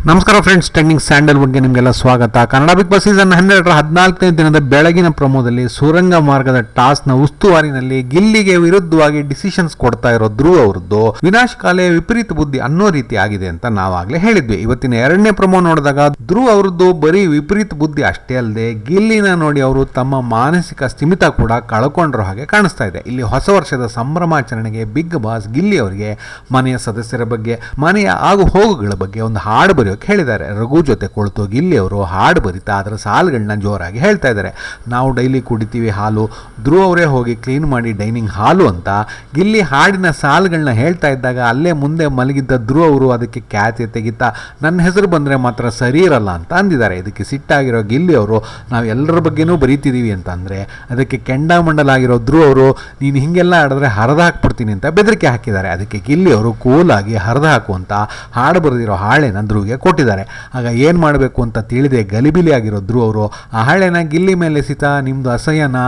ನಮಸ್ಕಾರ friends, trending ಸ್ಯಾಂಡಲ್ವುಡ್ಗೆ ನಿಮಗೆಲ್ಲ ಸ್ವಾಗತ. ಕನ್ನಡ ಬಿಗ್ ಬಾಸ್ ಸೀಸನ್ 12ರ 14ನೇ ದಿನದ ಬೆಳಗಿನ ಪ್ರಮೋದಲ್ಲಿ ಸುರಂಗ ಮಾರ್ಗದ ಟಾಸ್ನ ಉಸ್ತುವಾರಿನಲ್ಲಿ ಗಿಲ್ಲಿಗೆ ವಿರುದ್ಧವಾಗಿ ಡಿಸಿಷನ್ಸ್ ಕೊಡ್ತಾ ಇರೋ ಧ್ರುವ್ ಅವರದ್ದು ವಿನಾಶಕಾಲೆ ವಿಪರೀತ ಬುದ್ಧಿ ಅನ್ನೋ ರೀತಿ ಆಗಿದೆ ಅಂತ ನಾವಾಗಲೇ ಹೇಳಿದ್ವಿ. ಇವತ್ತಿನ ಎರಡನೇ ಪ್ರಮೋ ನೋಡಿದಾಗ ಧ್ರುವ್ ಅವರದ್ದು ಬರೀ ವಿಪರೀತ ಬುದ್ಧಿ ಅಷ್ಟೇ ಅಲ್ಲದೆ ಗಿಲ್ಲಿನ ನೋಡಿ ಅವರು ತಮ್ಮ ಮಾನಸಿಕ ಸ್ಥಿಮಿತ ಕೂಡ ಕಳ್ಕೊಂಡಿರೋ ಹಾಗೆ ಕಾಣಿಸ್ತಾ ಇದೆ. ಇಲ್ಲಿ ಹೊಸ ವರ್ಷದ ಸಂಭ್ರಮಾಚರಣೆಗೆ ಬಿಗ್ ಬಾಸ್ ಗಿಲ್ಲಿ ಅವರಿಗೆ ಮನೆಯ ಸದಸ್ಯರ ಬಗ್ಗೆ, ಮನೆಯ ಆಗು ಹೋಗುಗಳ ಬಗ್ಗೆ ಒಂದು ಹಾಡು ಬರೆಯೋಕೆ ಹೇಳಿದ್ದಾರೆ. ರಘು ಜೊತೆ ಕುಳಿತು ಗಿಲ್ಲಿ ಅವರು ಹಾಡು ಬರಿತಾ ಅದರ ಸಾಲುಗಳನ್ನ ಜೋರಾಗಿ ಹೇಳ್ತಾ ಇದ್ದಾರೆ. ನಾವು ಡೈಲಿ ಕುಡಿತೀವಿ ಹಾಲು, ಧ್ರುವ್ ಅವರೇ ಹೋಗಿ ಕ್ಲೀನ್ ಮಾಡಿ ಡೈನಿಂಗ್ ಹಾಲು ಅಂತ ಗಿಲ್ಲಿ ಹಾಡಿನ ಸಾಲುಗಳನ್ನ ಹೇಳ್ತಾ ಇದ್ದಾಗ ಅಲ್ಲೇ ಮುಂದೆ ಮಲಗಿದ್ದ ಧ್ರುವ್ ಅವರು ಅದಕ್ಕೆ ಖ್ಯಾತಿ ತೆಗಿತಾ ನನ್ನ ಹೆಸರು ಬಂದರೆ ಮಾತ್ರ ಸರಿ ಇರಲ್ಲ ಅಂತ ಅಂದಿದ್ದಾರೆ. ಇದಕ್ಕೆ ಸಿಟ್ಟಾಗಿರೋ ಗಿಲ್ಲಿ ಅವರು ನಾವು ಎಲ್ಲರ ಬಗ್ಗೆನೂ ಬರೀತಿದ್ದೀವಿ ಅಂತ ಅಂದರೆ ಅದಕ್ಕೆ ಕೆಂಡಾಮಂಡಲಾಗಿರೋ ಧ್ರುವ್ ಅವರು ನೀನು ಹೀಗೆಲ್ಲ ಆಡಿದ್ರೆ ಹರಿದು ಹಾಕ್ಬಿಡ್ತೀನಿ ಅಂತ ಬೆದರಿಕೆ ಹಾಕಿದ್ದಾರೆ. ಅದಕ್ಕೆ ಗಿಲ್ಲಿ ಅವರು ಕೂಲಾಗಿ ಹರಿದು ಹಾಕುವಂತ ಹಾಡು ಬರೆದಿರೋ ಹಾಳೆನ ಧ್ರುವ್ಗೆ ಕೊಟ್ಟಿದ್ದಾರೆ. ಆಗ ಏನು ಮಾಡಬೇಕು ಅಂತ ತಿಳಿದೆ ಗಲಿಬಿಲಿ ಆಗಿರೋ ಧ್ರುವ್ ಅವರು ಆ ಹಾಳೆನ ಗಿಲ್ಲಿ ಮೇಲೆ ಎಸಿತಾ ನಿಮ್ಮದು ಅಸಹ್ಯನ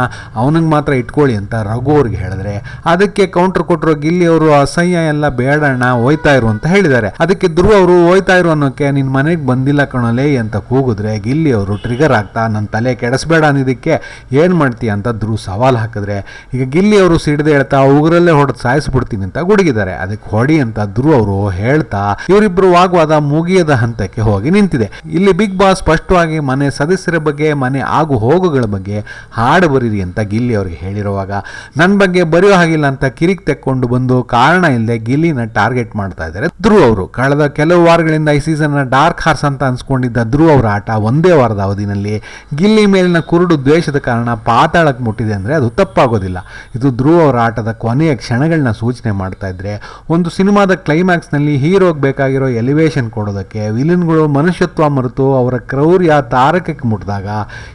ಅವನಿಗೆ ಮಾತ್ರ ಇಟ್ಕೊಳ್ಳಿ ಅಂತ ರಘು ಅವ್ರಿಗೆ ಹೇಳಿದ್ರೆ ಅದಕ್ಕೆ ಕೌಂಟರ್ ಕೊಟ್ಟರು ಗಿಲ್ಲಿ ಅವರು ಅಸಹ್ಯ ಎಲ್ಲ ಬೇಡಣ್ಣ ಹೋಯ್ತಾ ಇರು ಅಂತ ಹೇಳಿದ್ದಾರೆ. ಅದಕ್ಕೆ ಧ್ರುವ್ ಅವರು ಹೋಯ್ತಾ ಇರು ಅನ್ನೋಕ್ಕೆ ನಿನ್ನ ಮನೆಗೆ ಬಂದಿಲ್ಲ ಕಣಲೇ ಅಂತ ಕೂಗಿದ್ರೆ ಗಿಲ್ಲಿ ಅವರು ಟ್ರಿಗರ್ ಆಗ್ತಾ ನನ್ನ ತಲೆ ಕೆಡಿಸ್ಬೇಡ ಅನ್ನೋದಕ್ಕೆ ಏನು ಮಾಡ್ತೀಯ ಅಂತ ಧ್ರುವ್ ಸವಾಲು ಹಾಕಿದ್ರೆ ಈಗ ಗಿಲ್ಲಿ ಅವರು ಸಿಡಿದು ಹೇಳ್ತಾ ಉಗುರಲ್ಲೇ ಹೊಡೆದು ಸಾಯಿಸ್ಬಿಡ್ತೀನಿ ಅಂತ ಗುಡುಗಿದ್ದಾರೆ. ಅದಕ್ಕೆ ಹೊಡಿ ಅಂತ ಧ್ರುವ್ ಅವರು ಹೇಳ್ತಾ ಇವರಿಬ್ಬರು ವಾಗ್ವಾದ ಮುಗಿಯದ ಹಂತಕ್ಕೆ ಹೋಗಿ ನಿಂತಿದೆ. ಇಲ್ಲಿ ಬಿಗ್ ಬಾಸ್ ಸ್ಪಷ್ಟವಾಗಿ ಮನೆ ಸದಸ್ಯರ ಬಗ್ಗೆ, ಮನೆ ಆಗು ಹೋಗುಗಳ ಬಗ್ಗೆ ಹಾಡು ಬರೀರಿ ಅಂತ ಗಿಲ್ಲಿ ಅವರಿಗೆ ಹೇಳಿರುವಾಗ ನನ್ನ ಬಗ್ಗೆ ಬರೆಯೋ ಹಾಗಿಲ್ಲ ಅಂತ ಕಿರಿಕ್ ತೆಕ್ಕೊಂಡು ಬಂದು ಕಾರಣ ಇಲ್ಲದೆ ಗಿಲ್ಲಿನ ಟಾರ್ಗೆಟ್ ಮಾಡ್ತಾ ಇದ್ದಾರೆ ಧ್ರುವ್ ಅವರು. ಕಳೆದ ಕೆಲವು ವಾರಗಳಿಂದ ಈ ಸೀಸನ್ನ ಡಾರ್ಕ್ ಹಾರ್ಸ್ ಅಂತ ಅನ್ಸ್ಕೊಂಡಿದ್ದ ಧ್ರುವ್ ಅವರ ಆಟ ಒಂದೇ ವಾರದ ಅವಧಿನಲ್ಲಿ ಗಿಲ್ಲಿ ಮೇಲಿನ ಕುರುಡು ದ್ವೇಷದ ಕಾರಣ ಪಾತಾಳಕ್ಕೆ ಮುಟ್ಟಿದೆ ಅಂದರೆ ಅದು ತಪ್ಪಾಗೋದಿಲ್ಲ. ಇದು ಧ್ರುವ್ ಅವರ ಆಟದ ಕೊನೆಯ ಕ್ಷಣಗಳನ್ನ ಸೂಚನೆ ಮಾಡ್ತಾ ಇದ್ರೆ ಒಂದು ಸಿನಿಮಾದ ಕ್ಲೈಮ್ಯಾಕ್ಸ್ನಲ್ಲಿ ಹೀರೋಗೆ ಬೇಕಾಗಿರೋ ಎಲಿವೇಶನ್ ಕೊಡೋದಕ್ಕೆ ವಿಲನ್ಗಳು ಮನುಷ್ಯತ್ವ ಮರೆತು ಅವರ ಕ್ರೌರ್ಯ ತಾರಕಕ್ಕೆ ಮುಟ್ಟಿದಾಗ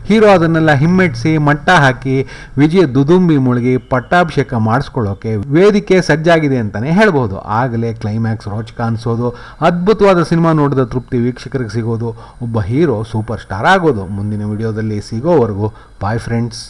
ಹೀರೋ ಅದನ್ನೆಲ್ಲ ಹಿಮ್ಮೆಟ್ಟಿಸಿ ಮಟ್ಟ ಹಾಕಿ ವಿಜಯ ದುದುಂಬಿ ಮುಳುಗಿ ಪಟ್ಟಾಭಿಷೇಕ ಮಾಡಿಸ್ಕೊಳ್ಳೋಕೆ ವೇದಿಕೆ ಸಜ್ಜಾಗಿದೆ ಅಂತಲೇ ಹೇಳ್ಬೋದು. ಆಗಲೇ ಕ್ಲೈಮ್ಯಾಕ್ಸ್ ರೋಚಕ ಅನಿಸೋದು, ಅದ್ಭುತವಾದ ಸಿನಿಮಾ ನೋಡಿದ ತೃಪ್ತಿ ವೀಕ್ಷಕರಿಗೆ ಸಿಗೋದು, ಒಬ್ಬ ಹೀರೋ ಸೂಪರ್ ಸ್ಟಾರ್ ಆಗೋದು. ಮುಂದಿನ ವಿಡಿಯೋದಲ್ಲಿ ಸಿಗೋವರೆಗೂ ಬಾಯ್ ಫ್ರೆಂಡ್ಸ್.